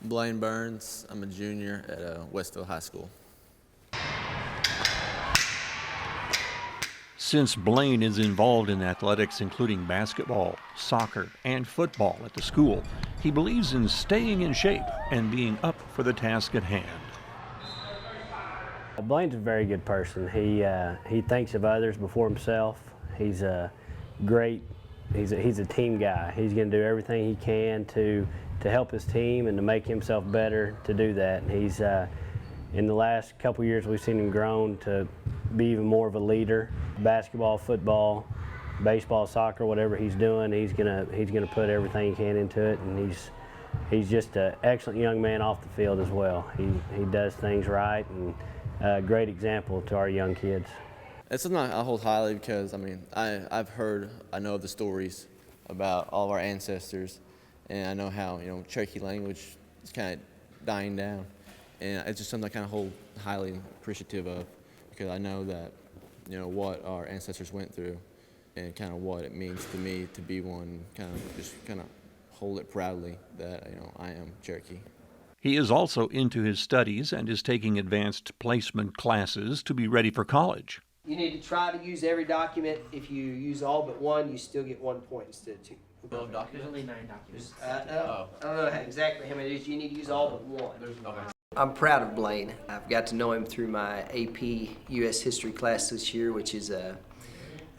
Blane Burns. I'm a junior at Westville High School. Since Blane is involved in athletics including basketball, soccer, and football at the school, he believes in staying in shape and being up for the task at hand. Blaine's a very good person. He thinks of others before himself. He's a he's a team guy. He's going to do everything he can to help his team and to make himself better to do that. And he's in the last couple years we've seen him grown to be even more of a leader. Basketball, football, baseball, soccer, whatever he's doing, he's gonna put everything he can into it, and he's just an excellent young man off the field as well. He does things right, and a great example to our young kids. It's something I hold highly because, I mean, I know of the stories about all of our ancestors, and I know how, Cherokee language is kind of dying down. And it's just something I kind of hold highly appreciative of because I know that, what our ancestors went through and kind of what it means to me to be one, kind of hold it proudly that, I am Cherokee. He is also into his studies and is taking advanced placement classes to be ready for college. You need to try to use every document. If you use all but one, you still get 1 point instead of 2. There's only 9 documents. I don't know exactly how many it is. You need to use all but one. Okay. I'm proud of Blane. I've got to know him through my AP U.S. History class this year, which is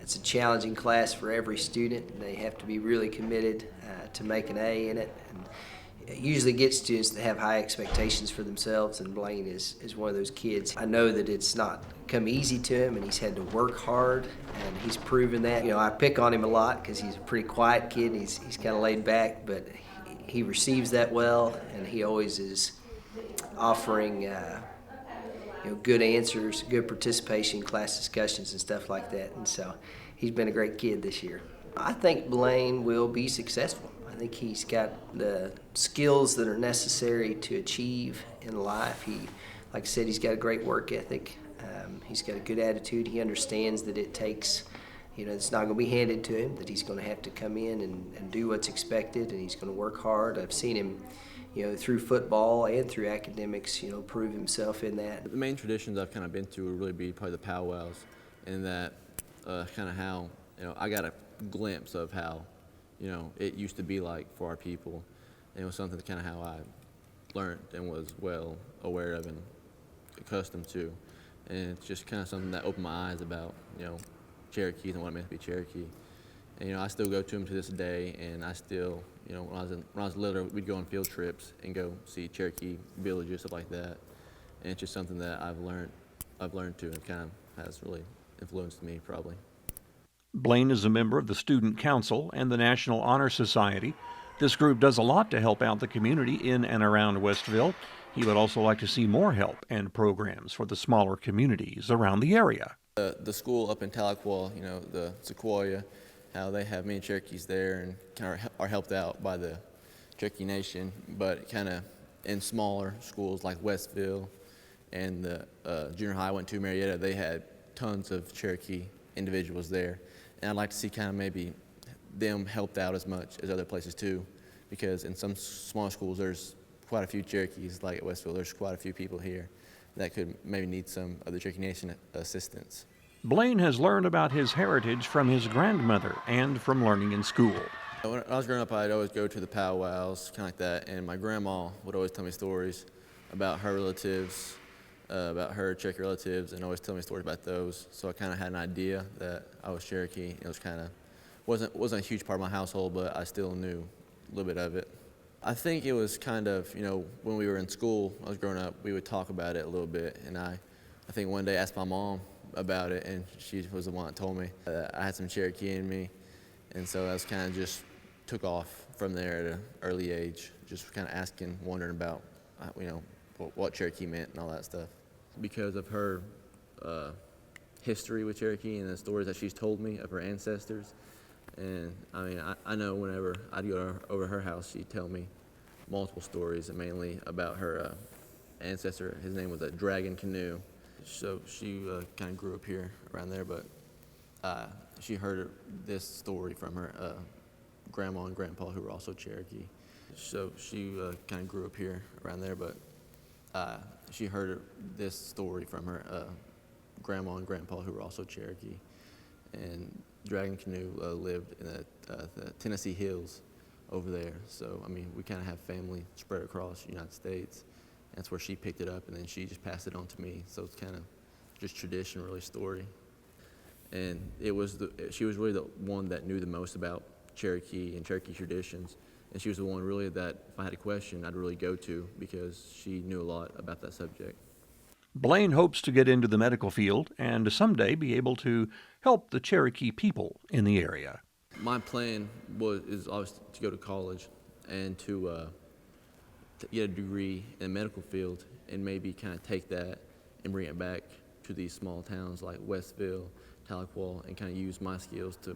it's a challenging class for every student. They have to be really committed to make an A in it. And it usually gets students that have high expectations for themselves, and Blane is one of those kids. I know that it's not come easy to him, and he's had to work hard, and he's proven that. I pick on him a lot because he's a pretty quiet kid. He's kind of laid back, but he receives that well, and he always is offering good answers, good participation in class discussions and stuff like that. And so he's been a great kid this year. I think Blane will be successful. I think he's got the skills that are necessary to achieve in life. Like I said, he's got a great work ethic. He's got a good attitude. He understands that it takes, it's not going to be handed to him, that he's going to have to come in and do what's expected, and he's going to work hard. I've seen him through football and through academics, prove himself in that. The main traditions I've kind of been to would really be probably the powwows, and that kind of how, I got a glimpse of how, it used to be like for our people. And it was something kind of how I learned and was well aware of and accustomed to. And it's just kind of something that opened my eyes about, Cherokees and what it meant to be Cherokee. And, I still go to them to this day, and I still, when I was little, we'd go on field trips and go see Cherokee villages, stuff like that. And it's just something that I've learned to, and it kind of has really influenced me, probably. Blane is a member of the Student Council and the National Honor Society. This group does a lot to help out the community in and around Westville. He would also like to see more help and programs for the smaller communities around the area. The school up in Tahlequah, the Sequoia, how they have many Cherokees there and kind of are helped out by the Cherokee Nation, but kind of in smaller schools like Westville and the junior high I went to, Marietta, they had tons of Cherokee individuals there. And I'd like to see kind of maybe them helped out as much as other places too, because in some smaller schools there's quite a few Cherokees, like at Westville, there's quite a few people here that could maybe need some of the Cherokee Nation assistance. Blane has learned about his heritage from his grandmother and from learning in school. When I was growing up, I'd always go to the powwows, kind of like that, and my grandma would always tell me stories about her relatives, about her Cherokee relatives, and always tell me stories about those. So I kind of had an idea that I was Cherokee. It was kind of wasn't a huge part of my household, but I still knew a little bit of it. I think it was kind of, when we were in school, I was growing up, we would talk about it a little bit, and I think one day I asked my mom about it, and she was the one that told me that I had some Cherokee in me, and so I was kind of just took off from there at an early age, just kind of asking, wondering about, what Cherokee meant and all that stuff. Because of her history with Cherokee and the stories that she's told me of her ancestors, and I know whenever I'd go over her house, she'd tell me multiple stories, and mainly about her ancestor. His name was a Dragon Canoe. So she kind of grew up here around there, but she heard this story from her grandma and grandpa, who were also Cherokee. So she kind of grew up here around there, but she heard this story from her grandma and grandpa, who were also Cherokee. And Dragon Canoe lived in the Tennessee hills over there. So, I mean, we kind of have family spread across the United States. That's where she picked it up, and then she just passed it on to me. So it's kind of just tradition, really, story. And she was really the one that knew the most about Cherokee and Cherokee traditions. And she was the one really that if I had a question, I'd really go to, because she knew a lot about that subject. Blane hopes to get into the medical field and to someday be able to help the Cherokee people in the area. My plan is always to go to college and to get a degree in the medical field, and maybe kind of take that and bring it back to these small towns like Westville, Tahlequah, and kind of use my skills to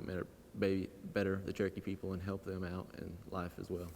better the Cherokee people and help them out in life as well.